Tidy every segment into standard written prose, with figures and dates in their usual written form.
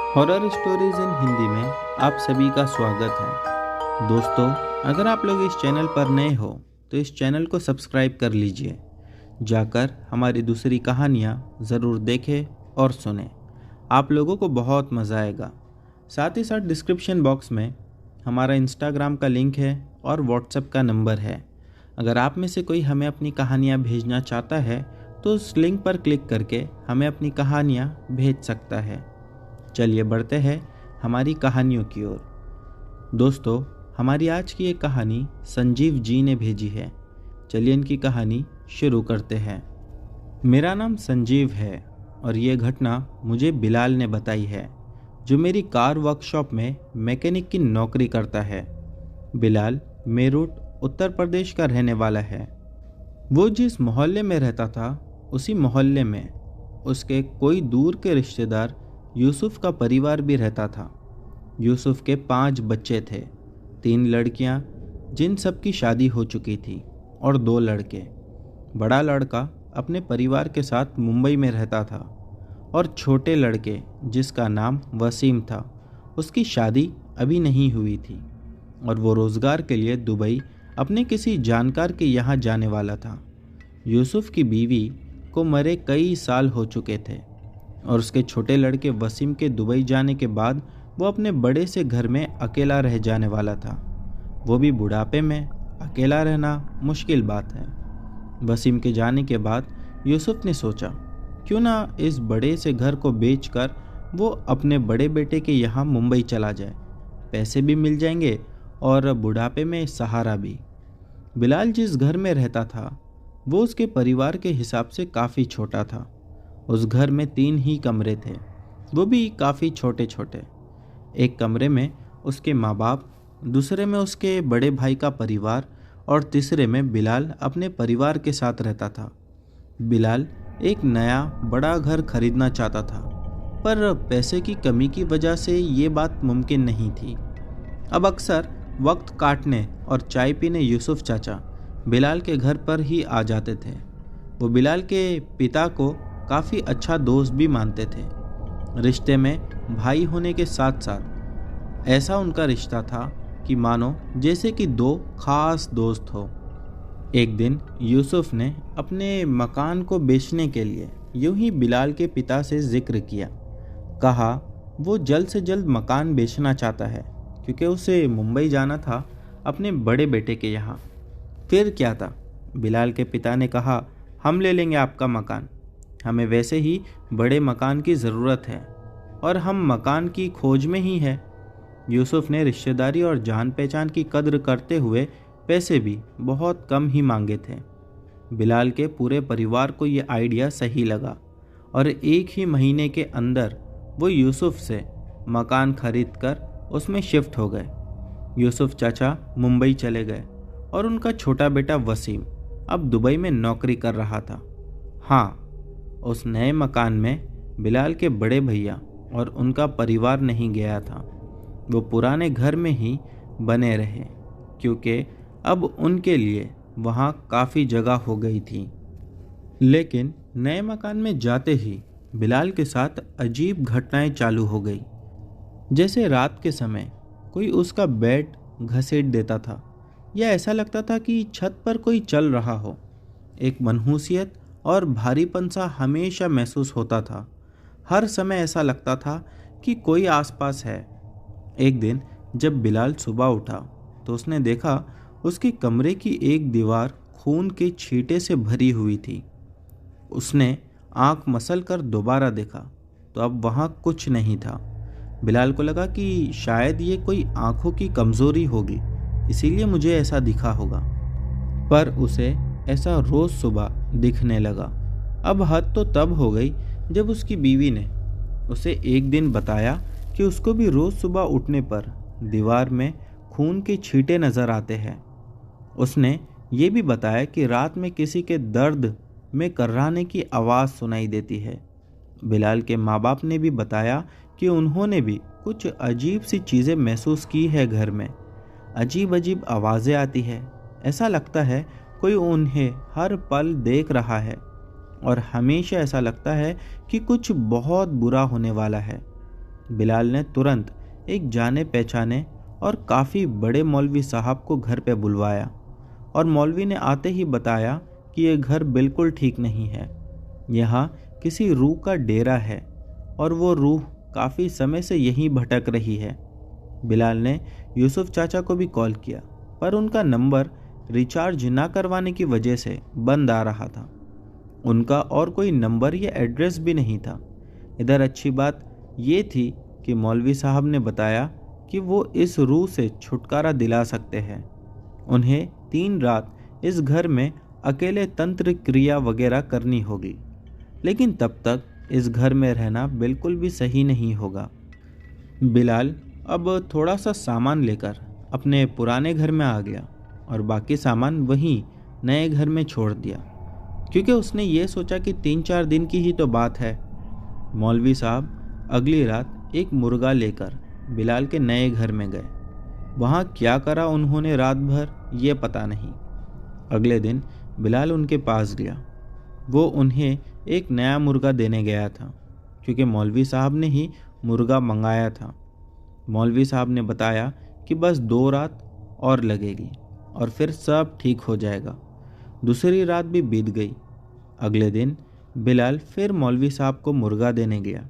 Horror stories in Hindi में आप सभी का स्वागत है। दोस्तों, अगर आप लोग इस चैनल पर नए हो तो इस चैनल को सब्सक्राइब कर लीजिए। जाकर हमारी दूसरी कहानियाँ ज़रूर देखें और सुनें। आप लोगों को बहुत मज़ा आएगा। साथ ही साथ डिस्क्रिप्शन बॉक्स में हमारा इंस्टाग्राम का लिंक है और व्हाट्सएप का नंबर है। अगर आप में से कोई हमें अपनी कहानियाँ भेजना चाहता है तो उस लिंक पर क्लिक करके हमें अपनी कहानियाँ भेज सकता है। चलिए बढ़ते हैं हमारी कहानियों की ओर। दोस्तों, हमारी आज की एक कहानी संजीव जी ने भेजी है। चलिए इनकी कहानी शुरू करते हैं। मेरा नाम संजीव है और ये घटना मुझे बिलाल ने बताई है, जो मेरी कार वर्कशॉप में मैकेनिक की नौकरी करता है। बिलाल मेरठ उत्तर प्रदेश का रहने वाला है। वो जिस मोहल्ले में रहता था उसी मोहल्ले में उसके कोई दूर के रिश्तेदार यूसुफ का परिवार भी रहता था। यूसुफ के 5 बच्चे थे, 3 लड़कियां जिन सब की शादी हो चुकी थी और 2 लड़के। बड़ा लड़का अपने परिवार के साथ मुंबई में रहता था और छोटे लड़के जिसका नाम वसीम था, उसकी शादी अभी नहीं हुई थी और वो रोज़गार के लिए दुबई अपने किसी जानकार के यहाँ जाने वाला था। यूसुफ की बीवी को मरे कई साल हो चुके थे और उसके छोटे लड़के वसीम के दुबई जाने के बाद वो अपने बड़े से घर में अकेला रह जाने वाला था। वो भी बुढ़ापे में अकेला रहना मुश्किल बात है। वसीम के जाने के बाद यूसुफ ने सोचा, क्यों ना इस बड़े से घर को बेचकर वो अपने बड़े बेटे के यहाँ मुंबई चला जाए। पैसे भी मिल जाएंगे और बुढ़ापे में सहारा भी। बिलाल जिस घर में रहता था वो उसके परिवार के हिसाब से काफ़ी छोटा था। उस घर में 3 ही कमरे थे, वो भी काफ़ी छोटे छोटे। एक कमरे में उसके माँ बाप, दूसरे में उसके बड़े भाई का परिवार और तीसरे में बिलाल अपने परिवार के साथ रहता था। बिलाल एक नया बड़ा घर खरीदना चाहता था, पर पैसे की कमी की वजह से ये बात मुमकिन नहीं थी। अब अक्सर वक्त काटने और चाय पीने यूसुफ चाचा बिलाल के घर पर ही आ जाते थे। वो बिलाल के पिता को काफ़ी अच्छा दोस्त भी मानते थे। रिश्ते में भाई होने के साथ साथ ऐसा उनका रिश्ता था कि मानो जैसे कि 2 खास दोस्त हो। एक दिन यूसुफ ने अपने मकान को बेचने के लिए यूं ही बिलाल के पिता से जिक्र किया। कहा वो जल्द से जल्द मकान बेचना चाहता है क्योंकि उसे मुंबई जाना था अपने बड़े बेटे के यहाँ। फिर क्या था, बिलाल के पिता ने कहा, हम ले लेंगे आपका मकान, हमें वैसे ही बड़े मकान की ज़रूरत है और हम मकान की खोज में ही है। यूसुफ ने रिश्तेदारी और जान पहचान की कद्र करते हुए पैसे भी बहुत कम ही मांगे थे। बिलाल के पूरे परिवार को ये आइडिया सही लगा और एक ही महीने के अंदर वो यूसुफ से मकान खरीद कर उसमें शिफ्ट हो गए। यूसुफ चाचा मुंबई चले गए और उनका छोटा बेटा वसीम अब दुबई में नौकरी कर रहा था। हाँ, उस नए मकान में बिलाल के बड़े भैया और उनका परिवार नहीं गया था। वो पुराने घर में ही बने रहे क्योंकि अब उनके लिए वहाँ काफ़ी जगह हो गई थी। लेकिन नए मकान में जाते ही बिलाल के साथ अजीब घटनाएं चालू हो गई। जैसे रात के समय कोई उसका बेड घसीट देता था या ऐसा लगता था कि छत पर कोई चल रहा हो। एक मनहूसियत और भारीपन सा हमेशा महसूस होता था। हर समय ऐसा लगता था कि कोई आसपास है। एक दिन जब बिलाल सुबह उठा तो उसने देखा उसके कमरे की एक दीवार खून के छींटे से भरी हुई थी। उसने आंख मसल कर दोबारा देखा तो अब वहाँ कुछ नहीं था। बिलाल को लगा कि शायद ये कोई आंखों की कमज़ोरी होगी, इसीलिए मुझे ऐसा दिखा होगा। पर उसे ऐसा रोज़ सुबह दिखने लगा। अब हद तो तब हो गई जब उसकी बीवी ने उसे एक दिन बताया कि उसको भी रोज़ सुबह उठने पर दीवार में खून के छींटे नज़र आते हैं। उसने ये भी बताया कि रात में किसी के दर्द में कर्राने की आवाज़ सुनाई देती है। बिलाल के माँ बाप ने भी बताया कि उन्होंने भी कुछ अजीब सी चीज़ें महसूस की है। घर में अजीब अजीब आवाज़ें आती है, ऐसा लगता है कोई उन्हें हर पल देख रहा है और हमेशा ऐसा लगता है कि कुछ बहुत बुरा होने वाला है। बिलाल ने तुरंत एक जाने पहचाने और काफ़ी बड़े मौलवी साहब को घर पे बुलवाया और मौलवी ने आते ही बताया कि ये घर बिल्कुल ठीक नहीं है। यहाँ किसी रूह का डेरा है और वो रूह काफ़ी समय से यहीं भटक रही है। बिलाल ने यूसुफ चाचा को भी कॉल किया, पर उनका नंबर रिचार्ज ना करवाने की वजह से बंद आ रहा था। उनका और कोई नंबर या एड्रेस भी नहीं था। इधर अच्छी बात ये थी कि मौलवी साहब ने बताया कि वो इस रूह से छुटकारा दिला सकते हैं। उन्हें 3 रात इस घर में अकेले तंत्र क्रिया वगैरह करनी होगी, लेकिन तब तक इस घर में रहना बिल्कुल भी सही नहीं होगा। बिलाल अब थोड़ा सा सामान लेकर अपने पुराने घर में आ गया और बाकी सामान वहीं नए घर में छोड़ दिया, क्योंकि उसने ये सोचा कि 3-4 दिन की ही तो बात है। मौलवी साहब अगली रात एक मुर्गा लेकर बिलाल के नए घर में गए। वहाँ क्या करा उन्होंने रात भर ये पता नहीं। अगले दिन बिलाल उनके पास गया। वो उन्हें एक नया मुर्गा देने गया था, क्योंकि मौलवी साहब ने ही मुर्गा मंगाया था। मौलवी साहब ने बताया कि बस 2 रात और लगेगी और फिर सब ठीक हो जाएगा। दूसरी रात भी बीत गई। अगले दिन बिलाल फिर मौलवी साहब को मुर्गा देने गया,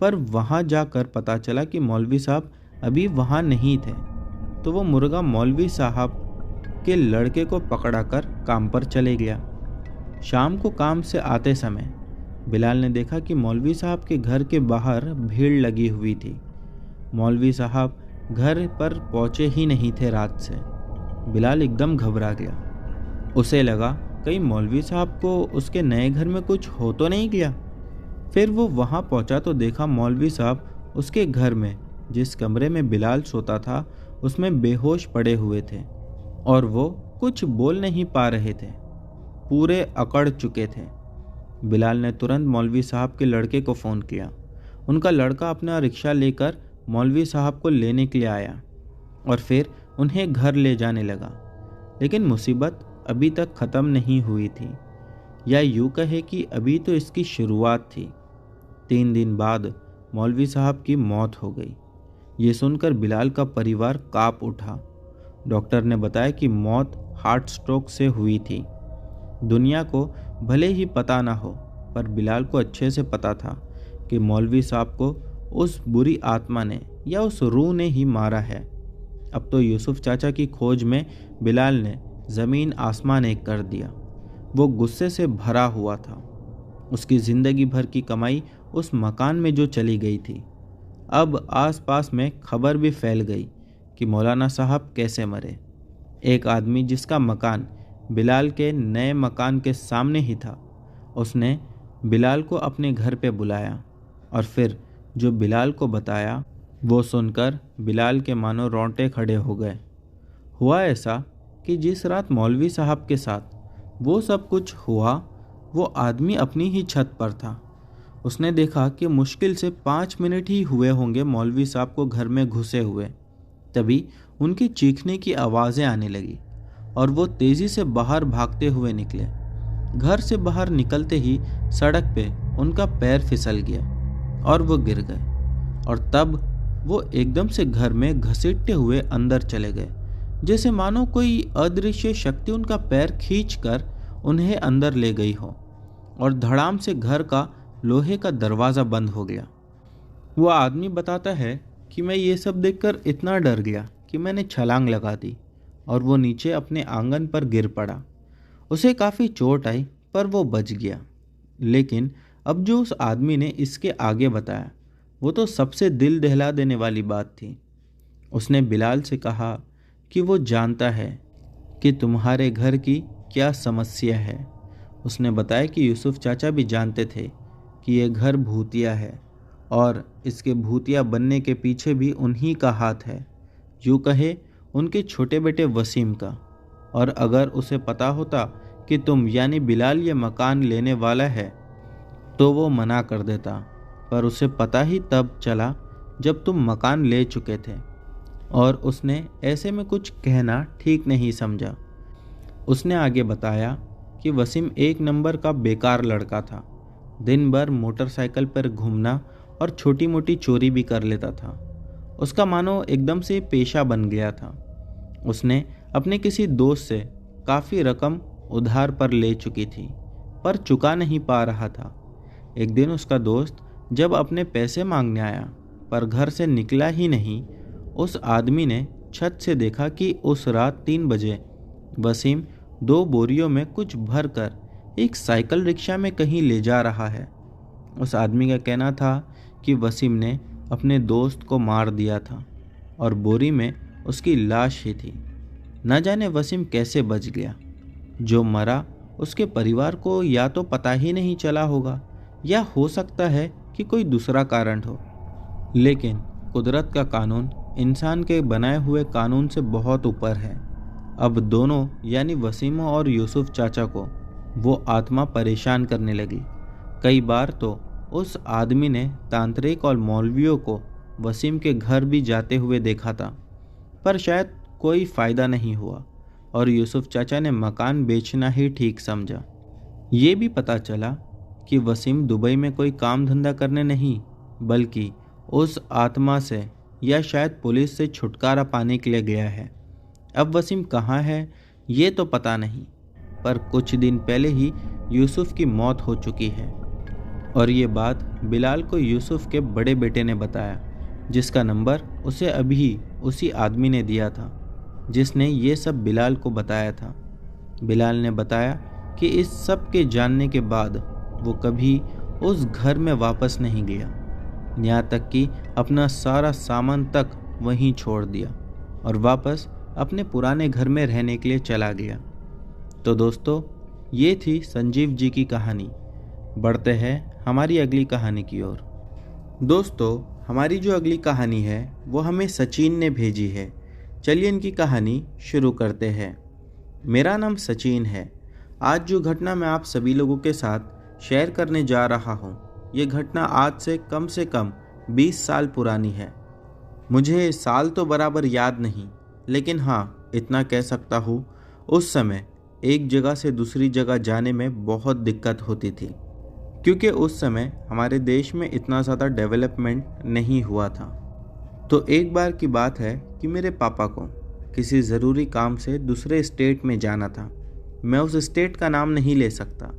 पर वहाँ जाकर पता चला कि मौलवी साहब अभी वहाँ नहीं थे। तो वो मुर्गा मौलवी साहब के लड़के को पकड़ाकर काम पर चले गया। शाम को काम से आते समय बिलाल ने देखा कि मौलवी साहब के घर के बाहर भीड़ लगी हुई थी। मौलवी साहब घर पर पहुँचे ही नहीं थे रात से। बिलाल एकदम घबरा गया। उसे लगा कहीं मौलवी साहब को उसके नए घर में कुछ हो तो नहीं गया। फिर वो वहाँ पहुँचा तो देखा मौलवी साहब उसके घर में, जिस कमरे में बिलाल सोता था, उसमें बेहोश पड़े हुए थे और वो कुछ बोल नहीं पा रहे थे, पूरे अकड़ चुके थे। बिलाल ने तुरंत मौलवी साहब के लड़के को फ़ोन किया। उनका लड़का अपना रिक्शा लेकर मौलवी साहब को लेने के लिए आया और फिर उन्हें घर ले जाने लगा। लेकिन मुसीबत अभी तक ख़त्म नहीं हुई थी, या यूँ कहे कि अभी तो इसकी शुरुआत थी। 3 दिन बाद मौलवी साहब की मौत हो गई। ये सुनकर बिलाल का परिवार काँप उठा। डॉक्टर ने बताया कि मौत हार्ट स्ट्रोक से हुई थी। दुनिया को भले ही पता ना हो, पर बिलाल को अच्छे से पता था कि मौलवी साहब को उस बुरी आत्मा ने या उस रूह ने ही मारा है। अब तो यूसुफ चाचा की खोज में बिलाल ने ज़मीन आसमान एक कर दिया। वो गुस्से से भरा हुआ था। उसकी ज़िंदगी भर की कमाई उस मकान में जो चली गई थी। अब आसपास में खबर भी फैल गई कि मौलाना साहब कैसे मरे। एक आदमी जिसका मकान बिलाल के नए मकान के सामने ही था, उसने बिलाल को अपने घर पे बुलाया और फिर जो बिलाल को बताया वो सुनकर बिलाल के मानो रोंगटे खड़े हो गए। हुआ ऐसा कि जिस रात मौलवी साहब के साथ वो सब कुछ हुआ, वो आदमी अपनी ही छत पर था। उसने देखा कि मुश्किल से 5 मिनट ही हुए होंगे मौलवी साहब को घर में घुसे हुए। तभी उनकी चीखने की आवाज़ें आने लगी और वो तेज़ी से बाहर भागते हुए निकले। घर से बाहर निकलते ही सड़क पे उनका पैर फिसल गया और वो गिर गए, और तब वो एकदम से घर में घसीटते हुए अंदर चले गए, जैसे मानो कोई अदृश्य शक्ति उनका पैर खींचकर उन्हें अंदर ले गई हो, और धड़ाम से घर का लोहे का दरवाज़ा बंद हो गया। वो आदमी बताता है कि मैं ये सब देखकर इतना डर गया कि मैंने छलांग लगा दी और वो नीचे अपने आंगन पर गिर पड़ा। उसे काफ़ी चोट आई, पर वो बच गया। लेकिन अब जो उस आदमी ने इसके आगे बताया, वो तो सबसे दिल दहला देने वाली बात थी। उसने बिलाल से कहा कि वो जानता है कि तुम्हारे घर की क्या समस्या है। उसने बताया कि यूसुफ चाचा भी जानते थे कि ये घर भूतिया है और इसके भूतिया बनने के पीछे भी उन्हीं का हाथ है, यूँ कहे उनके छोटे बेटे वसीम का। और अगर उसे पता होता कि तुम यानी बिलाल ये मकान लेने वाला है तो वो मना कर देता, पर उसे पता ही तब चला जब तुम मकान ले चुके थे, और उसने ऐसे में कुछ कहना ठीक नहीं समझा। उसने आगे बताया कि वसीम 1 नंबर का बेकार लड़का था। दिन भर मोटरसाइकिल पर घूमना और छोटी मोटी चोरी भी कर लेता था। उसका मानो एकदम से पेशा बन गया था। उसने अपने किसी दोस्त से काफ़ी रकम उधार पर ले चुकी थी, पर चुका नहीं पा रहा था। एक दिन उसका दोस्त जब अपने पैसे मांगने आया पर घर से निकला ही नहीं, उस आदमी ने छत से देखा कि उस रात 3 बजे वसीम 2 बोरियों में कुछ भर कर एक साइकिल रिक्शा में कहीं ले जा रहा है। उस आदमी का कहना था कि वसीम ने अपने दोस्त को मार दिया था और बोरी में उसकी लाश ही थी। न जाने वसीम कैसे बच गया। जो मरा उसके परिवार को या तो पता ही नहीं चला होगा या हो सकता है कि कोई दूसरा कारण हो। लेकिन कुदरत का कानून इंसान के बनाए हुए कानून से बहुत ऊपर है। अब दोनों यानी वसीम और यूसुफ चाचा को वो आत्मा परेशान करने लगी। कई बार तो उस आदमी ने तांत्रिक और मौलवियों को वसीम के घर भी जाते हुए देखा था, पर शायद कोई फ़ायदा नहीं हुआ और यूसुफ चाचा ने मकान बेचना ही ठीक समझा। ये भी पता चला कि वसीम दुबई में कोई काम धंधा करने नहीं, बल्कि उस आत्मा से या शायद पुलिस से छुटकारा पाने के लिए गया है। अब वसीम कहाँ है ये तो पता नहीं, पर कुछ दिन पहले ही यूसुफ की मौत हो चुकी है। और ये बात बिलाल को यूसुफ के बड़े बेटे ने बताया, जिसका नंबर उसे अभी उसी आदमी ने दिया था जिसने ये सब बिलाल को बताया था। बिलाल ने बताया कि इस सब के जानने के बाद वो कभी उस घर में वापस नहीं गया, यहाँ तक कि अपना सारा सामान तक वहीं छोड़ दिया और वापस अपने पुराने घर में रहने के लिए चला गया। तो दोस्तों, ये थी संजीव जी की कहानी। बढ़ते हैं हमारी अगली कहानी की ओर। दोस्तों, हमारी जो अगली कहानी है वो हमें सचिन ने भेजी है। चलिए इनकी कहानी शुरू करते हैं। मेरा नाम सचिन है। आज जो घटना मैं आप सभी लोगों के साथ शेयर करने जा रहा हूँ, ये घटना आज से कम 20 साल पुरानी है। मुझे साल तो बराबर याद नहीं, लेकिन हाँ इतना कह सकता हूँ, उस समय एक जगह से दूसरी जगह जाने में बहुत दिक्कत होती थी, क्योंकि उस समय हमारे देश में इतना ज़्यादा डेवलपमेंट नहीं हुआ था। तो एक बार की बात है कि मेरे पापा को किसी ज़रूरी काम से दूसरे स्टेट में जाना था। मैं उस स्टेट का नाम नहीं ले सकता।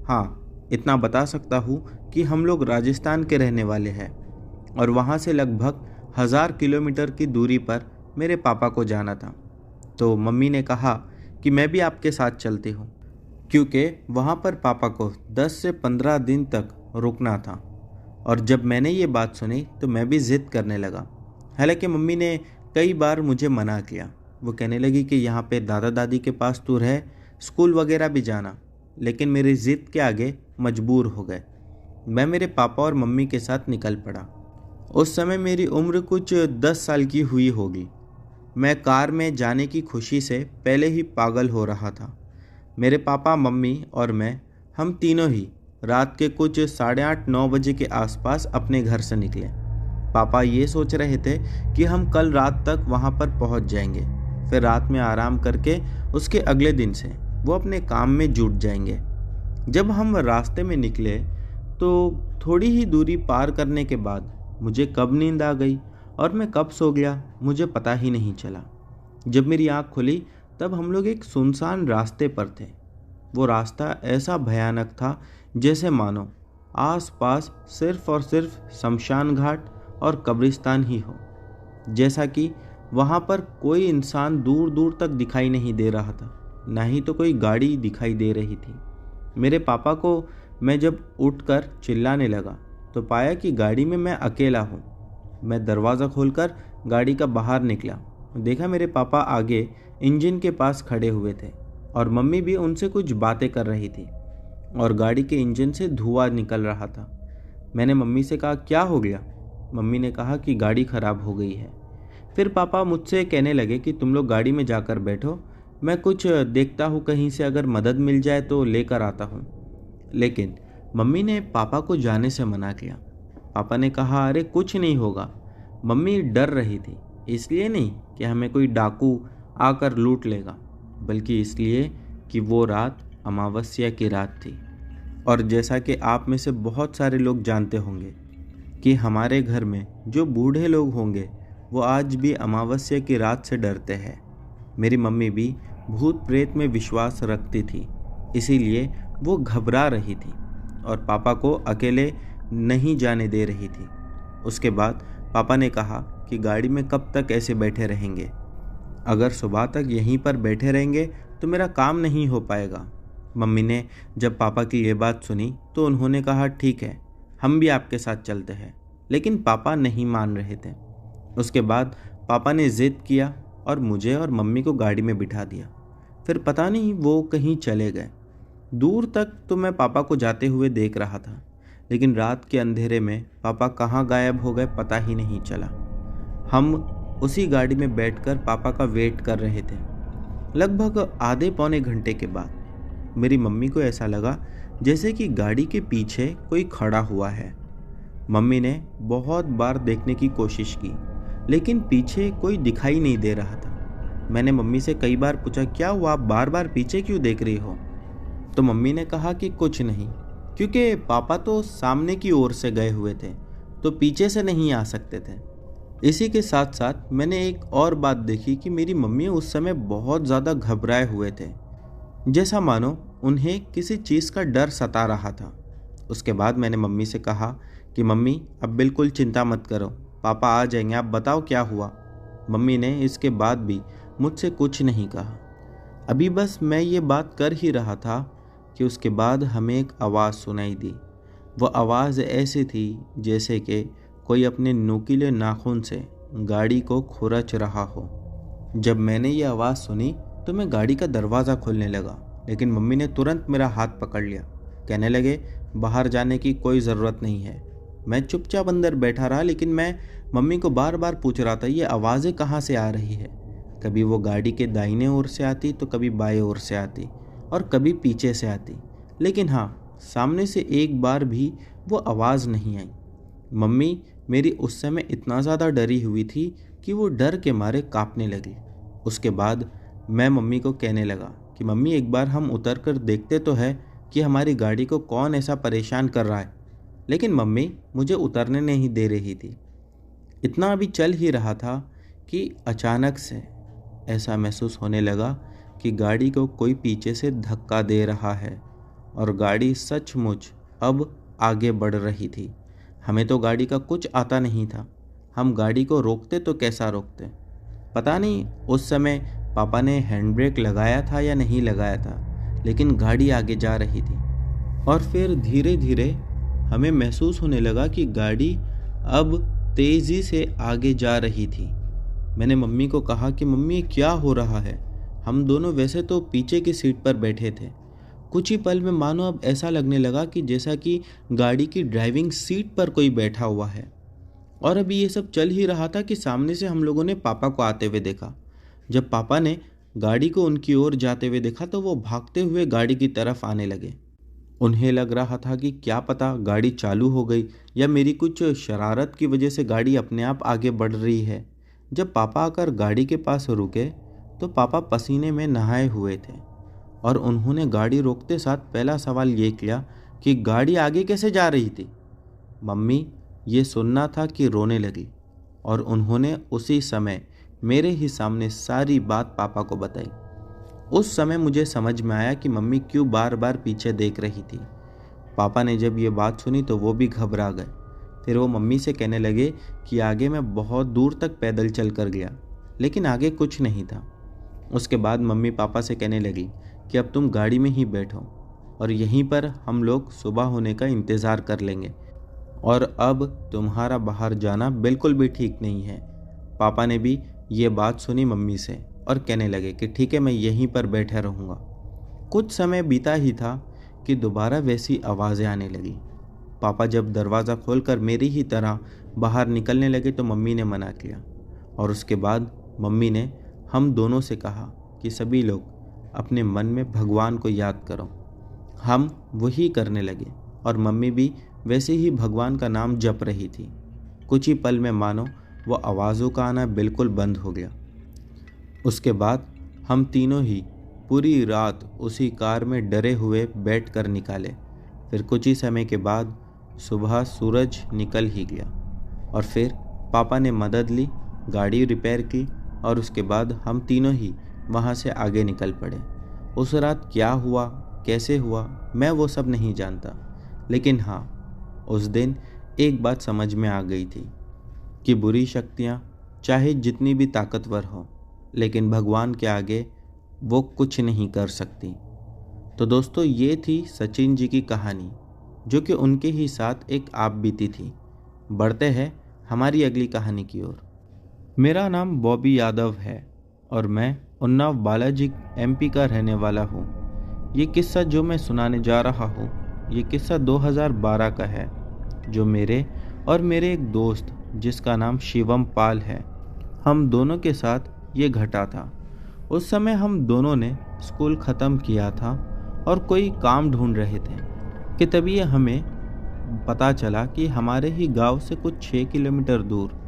हाँ, इतना बता सकता हूँ कि हम लोग राजस्थान के रहने वाले हैं और वहाँ से लगभग 1000 किलोमीटर की दूरी पर मेरे पापा को जाना था। तो मम्मी ने कहा कि मैं भी आपके साथ चलती हूँ, क्योंकि वहाँ पर पापा को 10 से 15 दिन तक रुकना था। और जब मैंने ये बात सुनी तो मैं भी ज़िद करने लगा। हालांकि मम्मी ने कई बार मुझे मना किया। वो कहने लगी कि यहाँ पे दादा दादी के पास तू रह, स्कूल वगैरह भी जाना, लेकिन मेरी ज़िद के आगे मजबूर हो गए। मैं मेरे पापा और मम्मी के साथ निकल पड़ा। उस समय मेरी उम्र कुछ 10 साल की हुई होगी। मैं कार में जाने की खुशी से पहले ही पागल हो रहा था। मेरे पापा, मम्मी और मैं, हम तीनों ही रात के कुछ 8:30-9 बजे के आसपास अपने घर से निकले। पापा ये सोच रहे थे कि हम कल रात तक वहाँ पर पहुँच जाएंगे, फिर रात में आराम करके उसके अगले दिन से वो अपने काम में जुट जाएंगे। जब हम रास्ते में निकले तो थोड़ी ही दूरी पार करने के बाद मुझे कब नींद आ गई और मैं कब सो गया मुझे पता ही नहीं चला। जब मेरी आँख खुली तब हम लोग एक सुनसान रास्ते पर थे। वो रास्ता ऐसा भयानक था जैसे मानो आसपास सिर्फ और सिर्फ शमशान घाट और कब्रिस्तान ही हो, जैसा कि वहाँ पर कोई इंसान दूर दूर तक दिखाई नहीं दे रहा था, ना ही तो कोई गाड़ी दिखाई दे रही थी। मेरे पापा को मैं जब उठकर चिल्लाने लगा तो पाया कि गाड़ी में मैं अकेला हूँ। मैं दरवाज़ा खोलकर गाड़ी का बाहर निकला, देखा मेरे पापा आगे इंजन के पास खड़े हुए थे और मम्मी भी उनसे कुछ बातें कर रही थी और गाड़ी के इंजन से धुआं निकल रहा था। मैंने मम्मी से कहा, क्या हो गया? मम्मी ने कहा कि गाड़ी ख़राब हो गई है। फिर पापा मुझसे कहने लगे कि तुम लोग गाड़ी में जाकर बैठो, मैं कुछ देखता हूँ, कहीं से अगर मदद मिल जाए तो लेकर आता हूँ। लेकिन मम्मी ने पापा को जाने से मना किया। पापा ने कहा, अरे कुछ नहीं होगा। मम्मी डर रही थी, इसलिए नहीं कि हमें कोई डाकू आकर लूट लेगा, बल्कि इसलिए कि वो रात अमावस्या की रात थी। और जैसा कि आप में से बहुत सारे लोग जानते होंगे कि हमारे घर में जो बूढ़े लोग होंगे वो आज भी अमावस्या की रात से डरते हैं। मेरी मम्मी भी भूत प्रेत में विश्वास रखती थी, इसीलिए वो घबरा रही थी और पापा को अकेले नहीं जाने दे रही थी। उसके बाद पापा ने कहा कि गाड़ी में कब तक ऐसे बैठे रहेंगे, अगर सुबह तक यहीं पर बैठे रहेंगे तो मेरा काम नहीं हो पाएगा। मम्मी ने जब पापा की ये बात सुनी तो उन्होंने कहा ठीक है, हम भी आपके साथ चलते हैं, लेकिन पापा नहीं मान रहे थे। उसके बाद पापा ने ज़िद किया और मुझे और मम्मी को गाड़ी में बिठा दिया। फिर पता नहीं वो कहीं चले गए। दूर तक तो मैं पापा को जाते हुए देख रहा था, लेकिन रात के अंधेरे में पापा कहाँ गायब हो गए पता ही नहीं चला। हम उसी गाड़ी में बैठकर पापा का वेट कर रहे थे। लगभग आधे पौने घंटे के बाद मेरी मम्मी को ऐसा लगा जैसे कि गाड़ी के पीछे कोई खड़ा हुआ है। मम्मी ने बहुत बार देखने की कोशिश की, लेकिन पीछे कोई दिखाई नहीं दे रहा था। मैंने मम्मी से कई बार पूछा, क्या हुआ, आप बार बार पीछे क्यों देख रही हो? तो मम्मी ने कहा कि कुछ नहीं, क्योंकि पापा तो सामने की ओर से गए हुए थे तो पीछे से नहीं आ सकते थे। इसी के साथ साथ मैंने एक और बात देखी कि मेरी मम्मी उस समय बहुत ज़्यादा घबराए हुए थे, जैसा मानो उन्हें किसी चीज़ का डर सता रहा था। उसके बाद मैंने मम्मी से कहा कि मम्मी अब बिल्कुल चिंता मत करो, पापा आ जाएंगे, आप बताओ क्या हुआ। मम्मी ने इसके बाद भी मुझसे कुछ नहीं कहा। अभी बस मैं ये बात कर ही रहा था कि उसके बाद हमें एक आवाज़ सुनाई दी। वो आवाज़ ऐसी थी जैसे कि कोई अपने नुकीले नाखून से गाड़ी को खुरच रहा हो। जब मैंने ये आवाज़ सुनी तो मैं गाड़ी का दरवाज़ा खोलने लगा, लेकिन मम्मी ने तुरंत मेरा हाथ पकड़ लिया। कहने लगे बाहर जाने की कोई ज़रूरत नहीं है। मैं चुपचाप अंदर बैठा रहा, लेकिन मैं मम्मी को बार बार पूछ रहा था ये आवाज़ें कहाँ से आ रही है। कभी वो गाड़ी के दाहिने ओर से आती तो कभी बाएं ओर से आती और कभी पीछे से आती, लेकिन हाँ, सामने से एक बार भी वो आवाज़ नहीं आई। मम्मी मेरी उस समय इतना ज़्यादा डरी हुई थी कि वो डर के मारे काँपने लगी। उसके बाद मैं मम्मी को कहने लगा कि मम्मी एक बार हम उतर कर देखते तो है कि हमारी गाड़ी को कौन ऐसा परेशान कर रहा है, लेकिन मम्मी मुझे उतरने नहीं दे रही थी। इतना अभी चल ही रहा था कि अचानक से ऐसा महसूस होने लगा कि गाड़ी को कोई पीछे से धक्का दे रहा है और गाड़ी सचमुच अब आगे बढ़ रही थी। हमें तो गाड़ी का कुछ आता नहीं था, हम गाड़ी को रोकते तो कैसा रोकते। पता नहीं उस समय पापा ने हैंड ब्रेक लगाया था या नहीं लगाया था, लेकिन गाड़ी आगे जा रही थी। और फिर धीरे धीरे हमें महसूस होने लगा कि गाड़ी अब तेज़ी से आगे जा रही थी। मैंने मम्मी को कहा कि मम्मी क्या हो रहा है? हम दोनों वैसे तो पीछे की सीट पर बैठे थे। कुछ ही पल में मानो अब ऐसा लगने लगा कि जैसा कि गाड़ी की ड्राइविंग सीट पर कोई बैठा हुआ है। और अभी ये सब चल ही रहा था कि सामने से हम लोगों ने पापा को आते हुए देखा। जब पापा ने गाड़ी को उनकी ओर जाते हुए देखा तो वो भागते हुए गाड़ी की तरफ आने लगे। उन्हें लग रहा था कि क्या पता गाड़ी चालू हो गई या मेरी कुछ शरारत की वजह से गाड़ी अपने आप आगे बढ़ रही है। जब पापा आकर गाड़ी के पास रुके तो पापा पसीने में नहाए हुए थे और उन्होंने गाड़ी रोकते साथ पहला सवाल ये किया कि गाड़ी आगे कैसे जा रही थी। मम्मी ये सुनना था कि रोने लगी और उन्होंने उसी समय मेरे ही सामने सारी बात पापा को बताई। उस समय मुझे समझ में आया कि मम्मी क्यों बार बार पीछे देख रही थी। पापा ने जब ये बात सुनी तो वो भी घबरा गए। फिर वो मम्मी से कहने लगे कि आगे मैं बहुत दूर तक पैदल चल कर गया, लेकिन आगे कुछ नहीं था। उसके बाद मम्मी पापा से कहने लगी कि अब तुम गाड़ी में ही बैठो और यहीं पर हम लोग सुबह होने का इंतज़ार कर लेंगे, और अब तुम्हारा बाहर जाना बिल्कुल भी ठीक नहीं है। पापा ने भी ये बात सुनी मम्मी से और कहने लगे कि ठीक है, मैं यहीं पर बैठा रहूँगा। कुछ समय बीता ही था कि दोबारा वैसी आवाज़ें आने लगी। पापा जब दरवाज़ा खोलकर मेरी ही तरह बाहर निकलने लगे तो मम्मी ने मना किया, और उसके बाद मम्मी ने हम दोनों से कहा कि सभी लोग अपने मन में भगवान को याद करो। हम वही करने लगे और मम्मी भी वैसे ही भगवान का नाम जप रही थी। कुछ ही पल में मानो वो आवाज़ों का आना बिल्कुल बंद हो गया। उसके बाद हम तीनों ही पूरी रात उसी कार में डरे हुए बैठ कर निकाले। फिर कुछ ही समय के बाद सुबह सूरज निकल ही गया और फिर पापा ने मदद ली, गाड़ी रिपेयर की और उसके बाद हम तीनों ही वहाँ से आगे निकल पड़े। उस रात क्या हुआ, कैसे हुआ, मैं वो सब नहीं जानता, लेकिन हाँ, उस दिन एक बात समझ में आ गई थी कि बुरी शक्तियाँ चाहे जितनी भी ताकतवर हों, लेकिन भगवान के आगे वो कुछ नहीं कर सकती। तो दोस्तों, ये थी सचिन जी की कहानी, जो कि उनके ही साथ एक आप बीती थी। बढ़ते हैं हमारी अगली कहानी की ओर। मेरा नाम बॉबी यादव है और मैं उन्नाव बालाजी एमपी का रहने वाला हूँ। ये किस्सा जो मैं सुनाने जा रहा हूँ, ये किस्सा 2012 का है, जो मेरे और मेरे एक दोस्त जिसका नाम शिवम पाल है, हम दोनों के साथ ये घटा था। उस समय हम दोनों ने स्कूल ख़त्म किया था और कोई काम ढूंढ रहे थे कि तभी हमें पता चला कि हमारे ही गांव से कुछ 6 किलोमीटर दूर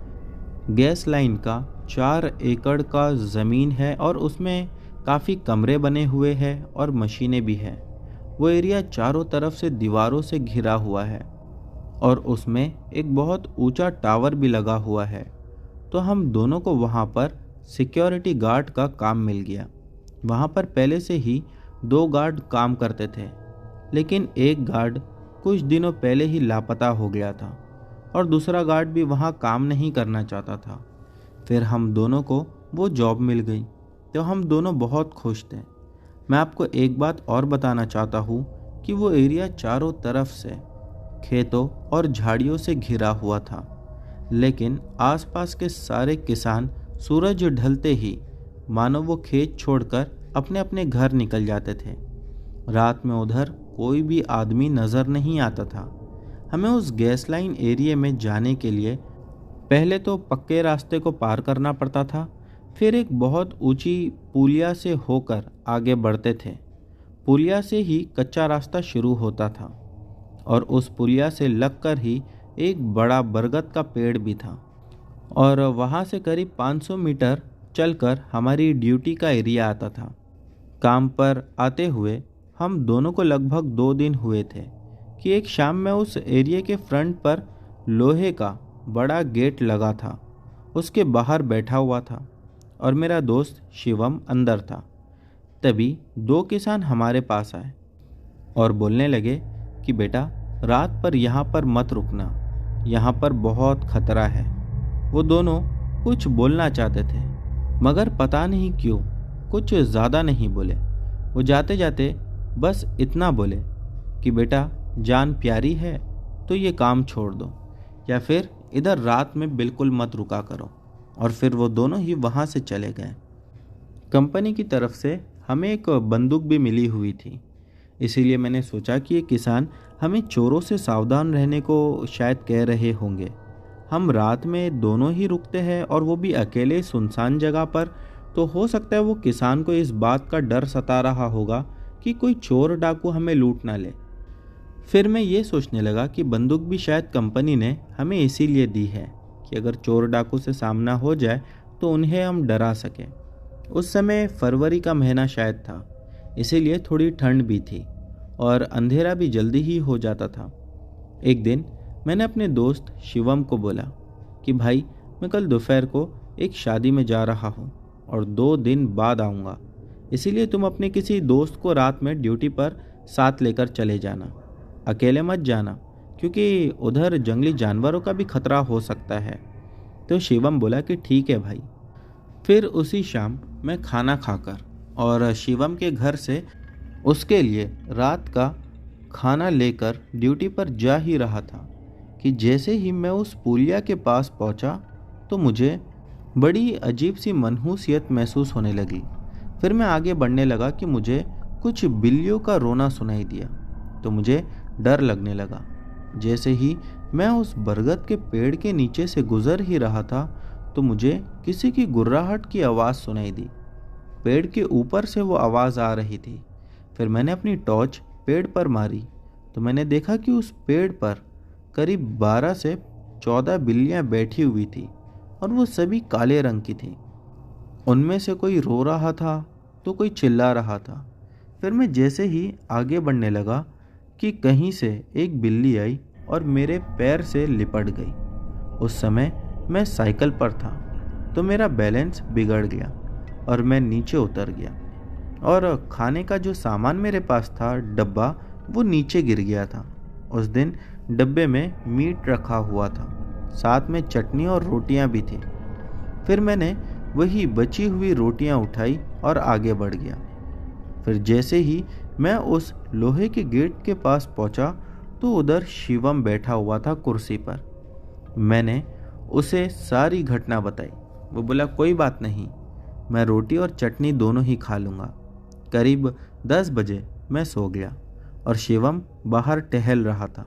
गैस लाइन का 4 एकड़ का ज़मीन है और उसमें काफ़ी कमरे बने हुए हैं और मशीनें भी हैं। वो एरिया चारों तरफ से दीवारों से घिरा हुआ है और उसमें एक बहुत ऊंचा टावर भी लगा हुआ है। तो हम दोनों को वहाँ पर सिक्योरिटी गार्ड का काम मिल गया। वहाँ पर पहले से ही 2 गार्ड काम करते थे, लेकिन एक गार्ड कुछ दिनों पहले ही लापता हो गया था और दूसरा गार्ड भी वहाँ काम नहीं करना चाहता था। फिर हम दोनों को वो जॉब मिल गई, तो हम दोनों बहुत खुश थे। मैं आपको एक बात और बताना चाहता हूँ कि वो एरिया चारों तरफ से खेतों और झाड़ियों से घिरा हुआ था, लेकिन आसपास के सारे किसान सूरज ढलते ही मानो वो खेत छोड़कर अपने अपने घर निकल जाते थे। रात में उधर कोई भी आदमी नज़र नहीं आता था। हमें उस गैस लाइन एरिया में जाने के लिए पहले तो पक्के रास्ते को पार करना पड़ता था, फिर एक बहुत ऊंची पुलिया से होकर आगे बढ़ते थे। पुलिया से ही कच्चा रास्ता शुरू होता था और उस पुलिया से लगकर ही एक बड़ा बरगद का पेड़ भी था और वहाँ से करीब 500 मीटर चलकर हमारी ड्यूटी का एरिया आता था। काम पर आते हुए हम दोनों को लगभग 2 दिन हुए थे कि एक शाम में उस एरिया के फ्रंट पर लोहे का बड़ा गेट लगा था, उसके बाहर बैठा हुआ था और मेरा दोस्त शिवम अंदर था। तभी 2 किसान हमारे पास आए और बोलने लगे कि बेटा, रात पर यहाँ पर मत रुकना, यहाँ पर बहुत खतरा है। वो दोनों कुछ बोलना चाहते थे, मगर पता नहीं क्यों कुछ ज़्यादा नहीं बोले। वो जाते जाते बस इतना बोले कि बेटा, जान प्यारी है तो ये काम छोड़ दो या फिर इधर रात में बिल्कुल मत रुका करो। और फिर वो दोनों ही वहाँ से चले गए। कंपनी की तरफ से हमें एक बंदूक भी मिली हुई थी, इसीलिए मैंने सोचा कि ये किसान हमें चोरों से सावधान रहने को शायद कह रहे होंगे। हम रात में दोनों ही रुकते हैं और वो भी अकेले सुनसान जगह पर, तो हो सकता है वो किसान को इस बात का डर सता रहा होगा कि कोई चोर डाकू हमें लूट ना ले। फिर मैं ये सोचने लगा कि बंदूक भी शायद कंपनी ने हमें इसीलिए दी है कि अगर चोर डाकू से सामना हो जाए तो उन्हें हम डरा सकें। उस समय फरवरी का महीना शायद था, इसीलिए थोड़ी ठंड भी थी और अंधेरा भी जल्दी ही हो जाता था। एक दिन मैंने अपने दोस्त शिवम को बोला कि भाई, मैं कल दोपहर को एक शादी में जा रहा हूँ और 2 दिन बाद आऊँगा, इसीलिए तुम अपने किसी दोस्त को रात में ड्यूटी पर साथ लेकर चले जाना। अकेले मत जाना, क्योंकि उधर जंगली जानवरों का भी खतरा हो सकता है। तो शिवम बोला कि ठीक है भाई। फिर उसी शाम मैं खाना खाकर और शिवम के घर से उसके लिए रात का खाना लेकर ड्यूटी पर जा ही रहा था कि जैसे ही मैं उस पुलिया के पास पहुंचा तो मुझे बड़ी अजीब सी मनहूसियत महसूस होने लगी। फिर मैं आगे बढ़ने लगा कि मुझे कुछ बिल्लियों का रोना सुनाई दिया, तो मुझे डर लगने लगा। जैसे ही मैं उस बरगद के पेड़ के नीचे से गुजर ही रहा था तो मुझे किसी की गुर्राहट की आवाज़ सुनाई दी। पेड़ के ऊपर से वो आवाज़ आ रही थी। फिर मैंने अपनी टॉर्च पेड़ पर मारी तो मैंने देखा कि उस पेड़ पर करीब 12 से 14 बिल्लियाँ बैठी हुई थी और वो सभी काले रंग की थी। उनमें से कोई रो रहा था तो कोई चिल्ला रहा था। फिर मैं जैसे ही आगे बढ़ने लगा कि कहीं से एक बिल्ली आई और मेरे पैर से लिपट गई। उस समय मैं साइकिल पर था तो मेरा बैलेंस बिगड़ गया और मैं नीचे उतर गया और खाने का जो सामान मेरे पास था, डब्बा, वो नीचे गिर गया था। उस दिन डब्बे में मीट रखा हुआ था, साथ में चटनी और रोटियां भी थी। फिर मैंने वही बची हुई रोटियां उठाई और आगे बढ़ गया। फिर जैसे ही मैं उस लोहे के गेट के पास पहुंचा तो उधर शिवम बैठा हुआ था कुर्सी पर। मैंने उसे सारी घटना बताई। वो बोला, कोई बात नहीं, मैं रोटी और चटनी दोनों ही खा लूँगा। करीब 10 बजे मैं सो गया और शिवम बाहर टहल रहा था।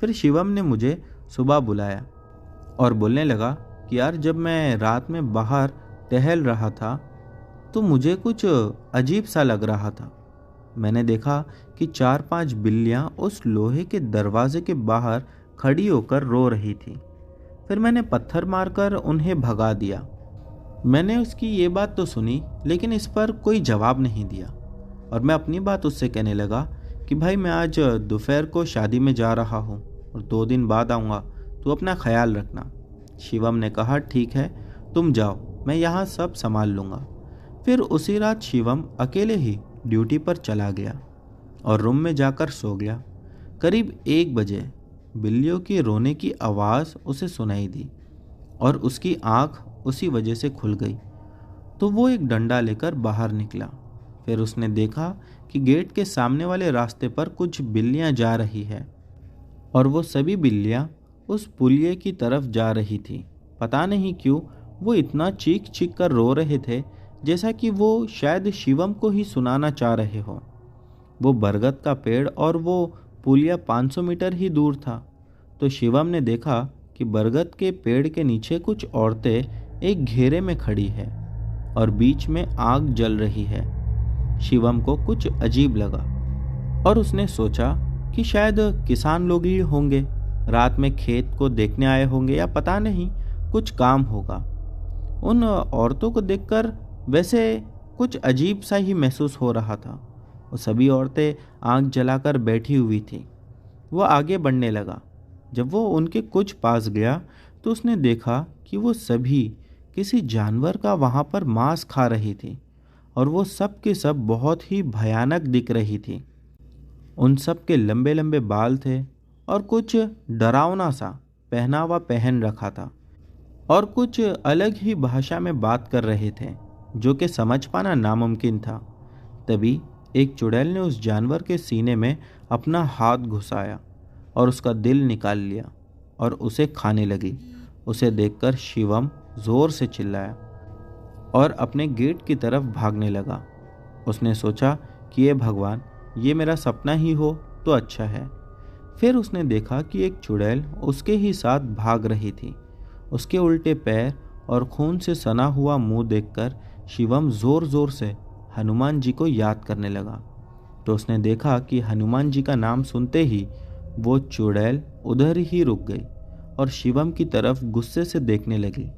फिर शिवम ने मुझे सुबह बुलाया और बोलने लगा कि यार, जब मैं रात में बाहर टहल रहा था तो मुझे कुछ अजीब सा लग रहा था। मैंने देखा कि 4-5 बिल्लियां उस लोहे के दरवाजे के बाहर खड़ी होकर रो रही थी। फिर मैंने पत्थर मारकर उन्हें भगा दिया। मैंने उसकी ये बात तो सुनी, लेकिन इस पर कोई जवाब नहीं दिया और मैं अपनी बात उससे कहने लगा कि भाई, मैं आज दोपहर को शादी में जा रहा हूँ और 2 दिन बाद आऊँगा, तू अपना ख्याल रखना। शिवम ने कहा, ठीक है, तुम जाओ, मैं यहाँ सब संभाल लूँगा। फिर उसी रात शिवम अकेले ही ड्यूटी पर चला गया और रूम में जाकर सो गया। करीब 1 बजे बिल्लियों के रोने की आवाज़ उसे सुनाई दी और उसकी आँख उसी वजह से खुल गई। तो वो एक डंडा लेकर बाहर निकला। फिर उसने देखा कि गेट के सामने वाले रास्ते पर कुछ बिल्लियां जा रही है और वो सभी बिल्लियां उस पुलिये की तरफ जा रही थी। पता नहीं क्यों वो इतना चीख चीख कर रो रहे थे, जैसा कि वो शायद शिवम को ही सुनाना चाह रहे हो। वो बरगद का पेड़ और वो पुलिया 500 मीटर ही दूर था। तो शिवम ने देखा कि बरगद के पेड़ के नीचे कुछ औरतें एक घेरे में खड़ी है और बीच में आग जल रही है। शिवम को कुछ अजीब लगा और उसने सोचा कि शायद किसान लोग ही होंगे, रात में खेत को देखने आए होंगे या पता नहीं कुछ काम होगा। उन औरतों को देखकर वैसे कुछ अजीब सा ही महसूस हो रहा था। वो सभी औरतें आग जलाकर बैठी हुई थी। वो आगे बढ़ने लगा। जब वो उनके कुछ पास गया तो उसने देखा कि वो सभी किसी जानवर का वहाँ पर मांस खा रही थी और वो सब के सब बहुत ही भयानक दिख रही थी। उन सब के लंबे लंबे बाल थे और कुछ डरावना सा पहनावा पहन रखा था और कुछ अलग ही भाषा में बात कर रहे थे, जो कि समझ पाना नामुमकिन था। तभी एक चुड़ैल ने उस जानवर के सीने में अपना हाथ घुसाया और उसका दिल निकाल लिया और उसे खाने लगी। उसे देखकर शिवम जोर से चिल्लाया और अपने गेट की तरफ भागने लगा। उसने सोचा कि ये भगवान, ये मेरा सपना ही हो तो अच्छा है। फिर उसने देखा कि एक चुड़ैल उसके ही साथ भाग रही थी। उसके उल्टे पैर और खून से सना हुआ मुंह देखकर शिवम जोर जोर से हनुमान जी को याद करने लगा। तो उसने देखा कि हनुमान जी का नाम सुनते ही वो चुड़ैल उधर ही रुक गई और शिवम की तरफ गुस्से से देखने लगी।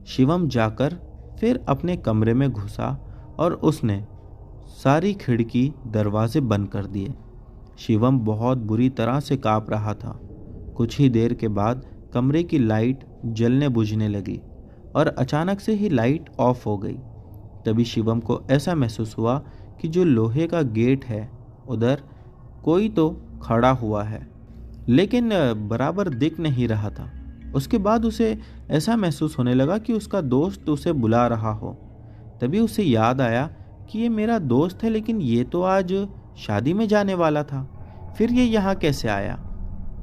शिवम जाकर फिर अपने कमरे में घुसा और उसने सारी खिड़की दरवाजे बंद कर दिए। शिवम बहुत बुरी तरह से काँप रहा था। कुछ ही देर के बाद कमरे की लाइट जलने बुझने लगी और अचानक से ही लाइट ऑफ हो गई। तभी शिवम को ऐसा महसूस हुआ कि जो लोहे का गेट है उधर कोई तो खड़ा हुआ है, लेकिन बराबर दिख नहीं रहा था। उसके बाद उसे ऐसा महसूस होने लगा कि उसका दोस्त उसे बुला रहा हो। तभी उसे याद आया कि ये मेरा दोस्त है, लेकिन ये तो आज शादी में जाने वाला था, फिर ये यहाँ कैसे आया।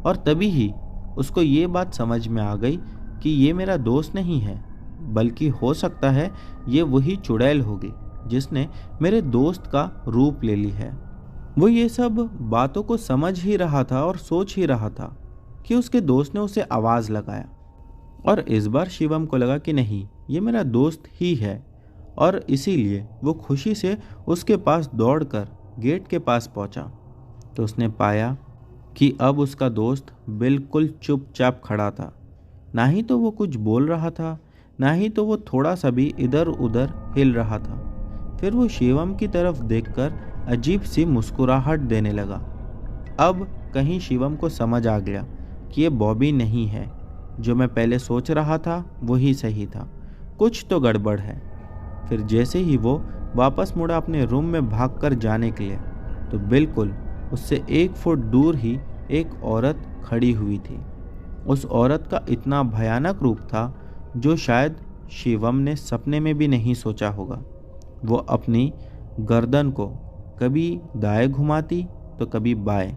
और तभी ही उसको ये बात समझ में आ गई कि ये मेरा दोस्त नहीं है, बल्कि हो सकता है ये वही चुड़ैल होगी जिसने मेरे दोस्त का रूप ले ली है। वो ये सब बातों को समझ ही रहा था और सोच ही रहा था कि उसके दोस्त ने उसे आवाज़ लगाया। और इस बार शिवम को लगा कि नहीं, ये मेरा दोस्त ही है, और इसीलिए वो खुशी से उसके पास दौड़कर गेट के पास पहुंचा। तो उसने पाया कि अब उसका दोस्त बिल्कुल चुपचाप खड़ा था। ना ही तो वो कुछ बोल रहा था, ना ही तो वो थोड़ा सा भी इधर उधर हिल रहा था। फिर वो शिवम की तरफ देखकर अजीब सी मुस्कुराहट देने लगा। अब कहीं शिवम को समझ आ गया कि ये बॉबी नहीं है, जो मैं पहले सोच रहा था वही सही था, कुछ तो गड़बड़ है। फिर जैसे ही वो वापस मुड़ा अपने रूम में भागकर जाने के लिए, तो बिल्कुल उससे 1 फुट दूर ही एक औरत खड़ी हुई थी। उस औरत का इतना भयानक रूप था जो शायद शिवम ने सपने में भी नहीं सोचा होगा। वो अपनी गर्दन को कभी दाएं घुमाती तो कभी बाएं।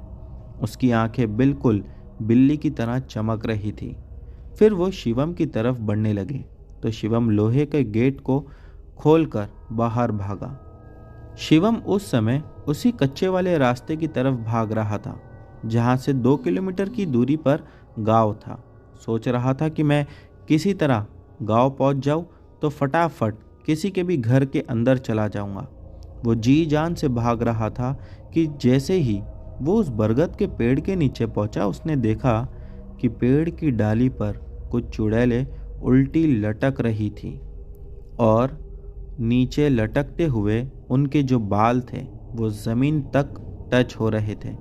उसकी आंखें बिल्कुल बिल्ली की तरह चमक रही थी। फिर वो शिवम की तरफ बढ़ने लगी तो शिवम लोहे के गेट को खोलकर बाहर भागा। शिवम उस समय उसी कच्चे वाले रास्ते की तरफ भाग रहा था जहां से 2 किलोमीटर की दूरी पर गांव था। सोच रहा था कि मैं किसी तरह गांव पहुंच जाऊं तो फटाफट किसी के भी घर के अंदर चला जाऊंगा। वो जी जान से भाग रहा था कि जैसे ही वो उस बरगद के पेड़ के नीचे पहुंचा, उसने देखा कि पेड़ की डाली पर कुछ चुड़ैलें उल्टी लटक रही थी और नीचे लटकते हुए उनके जो बाल थे वो ज़मीन तक टच हो रहे थे।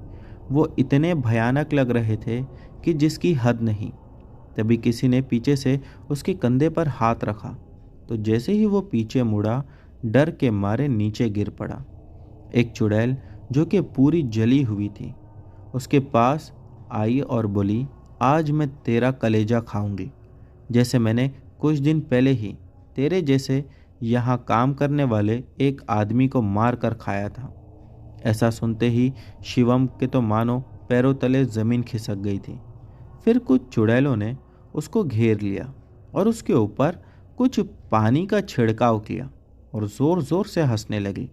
वो इतने भयानक लग रहे थे कि जिसकी हद नहीं। तभी किसी ने पीछे से उसके कंधे पर हाथ रखा तो जैसे ही वो पीछे मुड़ा, डर के मारे नीचे गिर पड़ा। एक चुड़ैल जो कि पूरी जली हुई थी उसके पास आई और बोली, आज मैं तेरा कलेजा खाऊंगी, जैसे मैंने कुछ दिन पहले ही तेरे जैसे यहाँ काम करने वाले एक आदमी को मार कर खाया था। ऐसा सुनते ही शिवम के तो मानो पैरों तले ज़मीन खिसक गई थी। फिर कुछ चुड़ैलों ने उसको घेर लिया और उसके ऊपर कुछ पानी का छिड़काव किया और ज़ोर ज़ोर से हंसने लगी।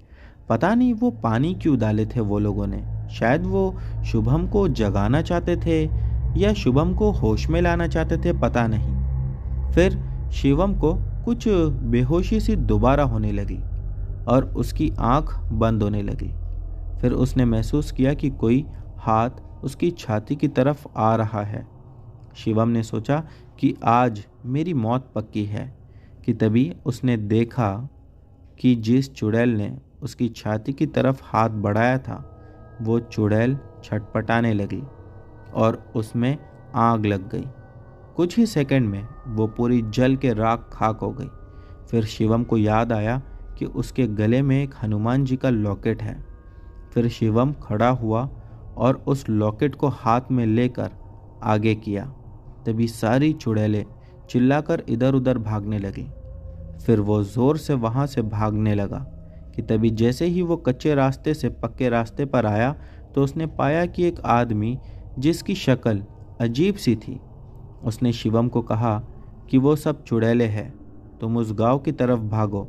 पता नहीं वो पानी क्यों डाले थे वो लोगों ने। शायद वो शुभम को जगाना चाहते थे या शुभम को होश में लाना चाहते थे, पता नहीं। फिर शिवम को कुछ बेहोशी सी दोबारा होने लगी और उसकी आंख बंद होने लगी। फिर उसने महसूस किया कि कोई हाथ उसकी छाती की तरफ आ रहा है। शिवम ने सोचा कि आज मेरी मौत पक्की है कि तभी उसने देखा कि जिस चुड़ैल ने उसकी छाती की तरफ हाथ बढ़ाया था वो चुड़ैल छटपटाने लगी और उसमें आग लग गई। कुछ ही सेकंड में वो पूरी जल के राख खाक हो गई। फिर शिवम को याद आया कि उसके गले में एक हनुमान जी का लॉकेट है। फिर शिवम खड़ा हुआ और उस लॉकेट को हाथ में लेकर आगे किया। तभी सारी चुड़ैलें चिल्लाकर इधर उधर भागने लगी। फिर वो ज़ोर से वहाँ से भागने लगा कि तभी जैसे ही वो कच्चे रास्ते से पक्के रास्ते पर आया तो उसने पाया कि एक आदमी जिसकी शक्ल अजीब सी थी। उसने शिवम को कहा कि वो सब चुड़ैलें हैं, तुम उस गांव की तरफ भागो,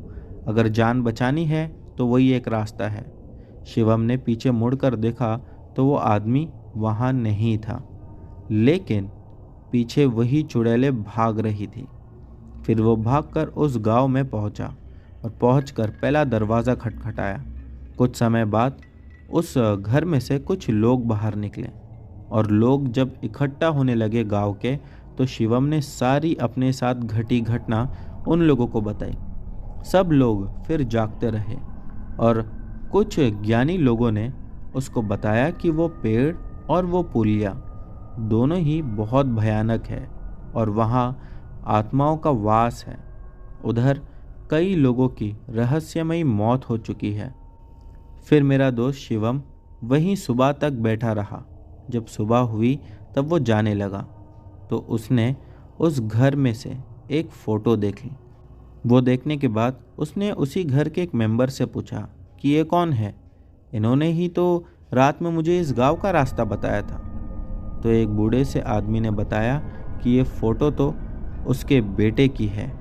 अगर जान बचानी है तो वही एक रास्ता है। शिवम ने पीछे मुड़कर देखा तो वो आदमी वहाँ नहीं था, लेकिन पीछे वही चुड़ैलें भाग रही थी। फिर वो भागकर उस गांव में पहुंचा और पहुंचकर पहला दरवाज़ा खटखटाया। कुछ समय बाद उस घर में से कुछ लोग बाहर निकले और लोग जब इकट्ठा होने लगे गांव के, तो शिवम ने सारी अपने साथ घटी घटना उन लोगों को बताई। सब लोग फिर जागते रहे और कुछ ज्ञानी लोगों ने उसको बताया कि वो पेड़ और वो पुलिया दोनों ही बहुत भयानक है और वहाँ आत्माओं का वास है। उधर कई लोगों की रहस्यमयी मौत हो चुकी है। फिर मेरा दोस्त शिवम वहीं सुबह तक बैठा रहा। जब सुबह हुई तब वो जाने लगा तो उसने उस घर में से एक फ़ोटो देखी। वो देखने के बाद उसने उसी घर के एक मेंबर से पूछा कि ये कौन है, इन्होंने ही तो रात में मुझे इस गांव का रास्ता बताया था। तो एक बूढ़े से आदमी ने बताया कि ये फ़ोटो तो उसके बेटे की है,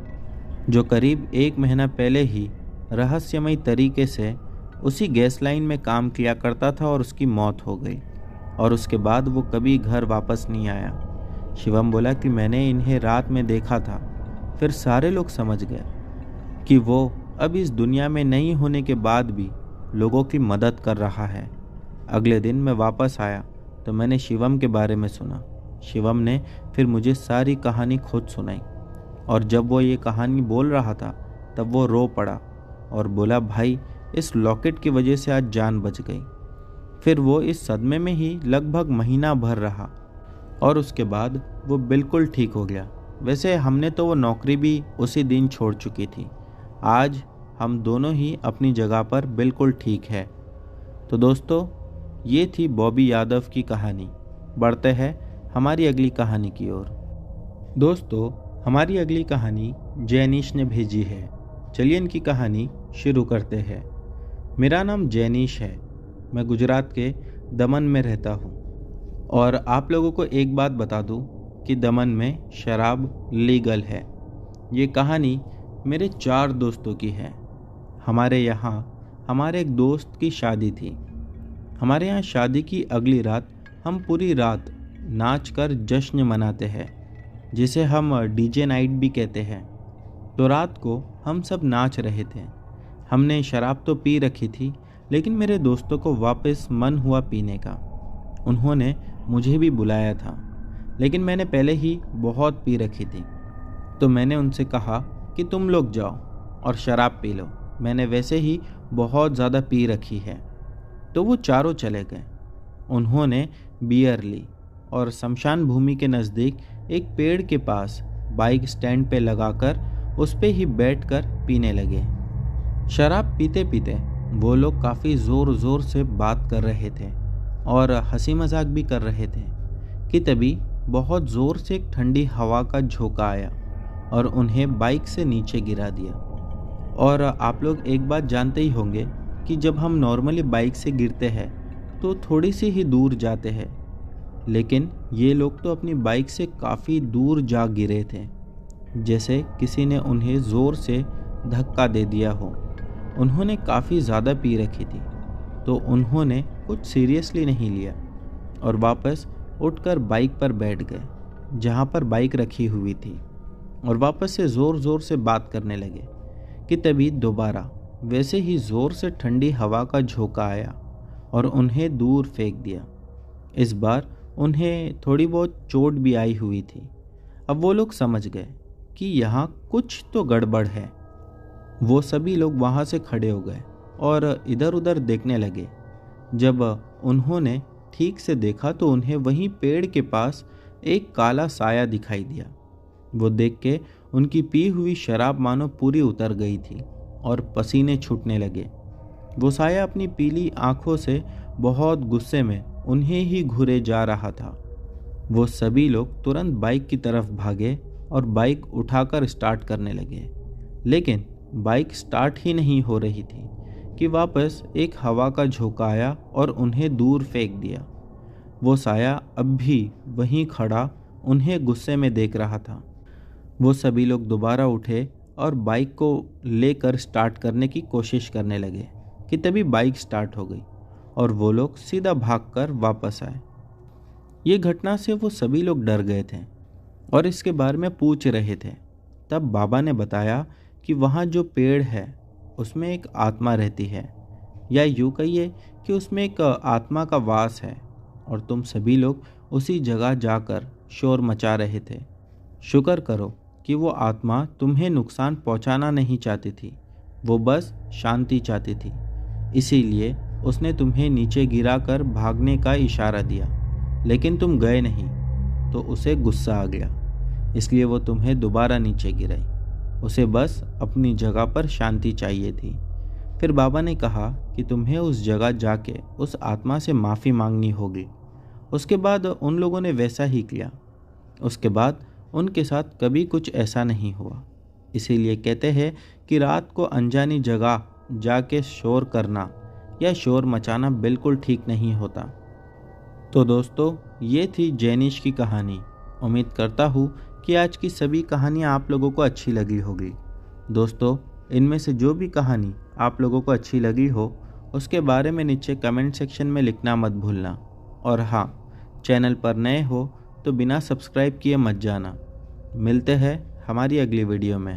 जो करीब 1 महीना पहले ही रहस्यमयी तरीके से उसी गैस लाइन में काम किया करता था और उसकी मौत हो गई और उसके बाद वो कभी घर वापस नहीं आया। शिवम बोला कि मैंने इन्हें रात में देखा था। फिर सारे लोग समझ गए कि वो अब इस दुनिया में नहीं होने के बाद भी लोगों की मदद कर रहा है। अगले दिन मैं वापस आया तो मैंने शिवम के बारे में सुना। शिवम ने फिर मुझे सारी कहानी खुद सुनाई और जब वो ये कहानी बोल रहा था तब वो रो पड़ा और बोला, भाई इस लॉकेट की वजह से आज जान बच गई। फिर वो इस सदमे में ही लगभग महीना भर रहा और उसके बाद वो बिल्कुल ठीक हो गया। वैसे हमने तो वो नौकरी भी उसी दिन छोड़ चुकी थी। आज हम दोनों ही अपनी जगह पर बिल्कुल ठीक है। तो दोस्तों, ये थी बॉबी यादव की कहानी। बढ़ते हैं हमारी अगली कहानी की ओर। दोस्तों, हमारी अगली कहानी जैनिश ने भेजी है। चलिए इनकी कहानी शुरू करते हैं। मेरा नाम जैनिश है। मैं गुजरात के दमन में रहता हूँ। और आप लोगों को एक बात बता दूँ कि दमन में शराब लीगल है। ये कहानी मेरे 4 दोस्तों की है। हमारे यहाँ हमारे एक दोस्त की शादी थी। हमारे यहाँ शादी की अगली रात हम पूरी रात नाच कर जश्न मनाते हैं, जिसे हम डीजे नाइट भी कहते हैं। तो रात को हम सब नाच रहे थे। हमने शराब तो पी रखी थी, लेकिन मेरे दोस्तों को वापस मन हुआ पीने का। उन्होंने मुझे भी बुलाया था, लेकिन मैंने पहले ही बहुत पी रखी थी। तो मैंने उनसे कहा कि तुम लोग जाओ और शराब पी लो, मैंने वैसे ही बहुत ज़्यादा पी रखी है। तो वो चारों चले गए। उन्होंने बियर ली और शमशान भूमि के नज़दीक एक पेड़ के पास बाइक स्टैंड पे लगाकर उस पे ही बैठकर पीने लगे। शराब पीते पीते वो लोग काफ़ी ज़ोर ज़ोर से बात कर रहे थे और हंसी मजाक भी कर रहे थे कि तभी बहुत ज़ोर से एक ठंडी हवा का झोंका आया और उन्हें बाइक से नीचे गिरा दिया। और आप लोग एक बात जानते ही होंगे कि जब हम नॉर्मली बाइक से गिरते हैं तो थोड़ी सी ही दूर जाते हैं, लेकिन ये लोग तो अपनी बाइक से काफ़ी दूर जा गिरे थे, जैसे किसी ने उन्हें ज़ोर से धक्का दे दिया हो। उन्होंने काफ़ी ज़्यादा पी रखी थी, तो उन्होंने कुछ सीरियसली नहीं लिया और वापस उठकर बाइक पर बैठ गए जहाँ पर बाइक रखी हुई थी, और वापस से ज़ोर ज़ोर से बात करने लगे कि तभी दोबारा वैसे ही ज़ोर से ठंडी हवा का झोंका आया और उन्हें दूर फेंक दिया। इस बार उन्हें थोड़ी बहुत चोट भी आई हुई थी। अब वो लोग समझ गए कि यहाँ कुछ तो गड़बड़ है। वो सभी लोग वहाँ से खड़े हो गए और इधर उधर देखने लगे। जब उन्होंने ठीक से देखा तो उन्हें वहीं पेड़ के पास एक काला साया दिखाई दिया। वो देख के उनकी पी हुई शराब मानो पूरी उतर गई थी और पसीने छूटने लगे। वो साया अपनी पीली आंखों से बहुत गुस्से में उन्हें ही घूरे जा रहा था। वो सभी लोग तुरंत बाइक की तरफ भागे और बाइक उठाकर स्टार्ट करने लगे, लेकिन बाइक स्टार्ट ही नहीं हो रही थी कि वापस एक हवा का झोंका आया और उन्हें दूर फेंक दिया। वो साया अब भी वहीं खड़ा उन्हें गुस्से में देख रहा था। वो सभी लोग दोबारा उठे और बाइक को लेकर स्टार्ट करने की कोशिश करने लगे कि तभी बाइक स्टार्ट हो गई और वो लोग सीधा भागकर वापस आए। ये घटना से वो सभी लोग डर गए थे और इसके बारे में पूछ रहे थे। तब बाबा ने बताया कि वहाँ जो पेड़ है उसमें एक आत्मा रहती है, या यूँ कहिए कि उसमें एक आत्मा का वास है, और तुम सभी लोग उसी जगह जाकर शोर मचा रहे थे। शुक्र करो कि वो आत्मा तुम्हें नुकसान पहुंचाना नहीं चाहती थी, वो बस शांति चाहती थी। इसीलिए उसने तुम्हें नीचे गिराकर भागने का इशारा दिया, लेकिन तुम गए नहीं, तो उसे गुस्सा आ गया, इसलिए वो तुम्हें दोबारा नीचे गिराई। उसे बस अपनी जगह पर शांति चाहिए थी। फिर बाबा ने कहा कि तुम्हें उस जगह जाके उस आत्मा से माफ़ी मांगनी होगी। उसके बाद उन लोगों ने वैसा ही किया। उसके बाद उनके साथ कभी कुछ ऐसा नहीं हुआ। इसीलिए कहते हैं कि रात को अनजानी जगह जाके शोर करना या शोर मचाना बिल्कुल ठीक नहीं होता। तो दोस्तों, ये थी जैनिश की कहानी। उम्मीद करता हूँ कि आज की सभी कहानियाँ आप लोगों को अच्छी लगी होगी। दोस्तों, इनमें से जो भी कहानी आप लोगों को अच्छी लगी हो उसके बारे में नीचे कमेंट सेक्शन में लिखना मत भूलना। और हाँ, चैनल पर नए हो तो बिना सब्सक्राइब किए मत जाना। मिलते हैं हमारी अगली वीडियो में।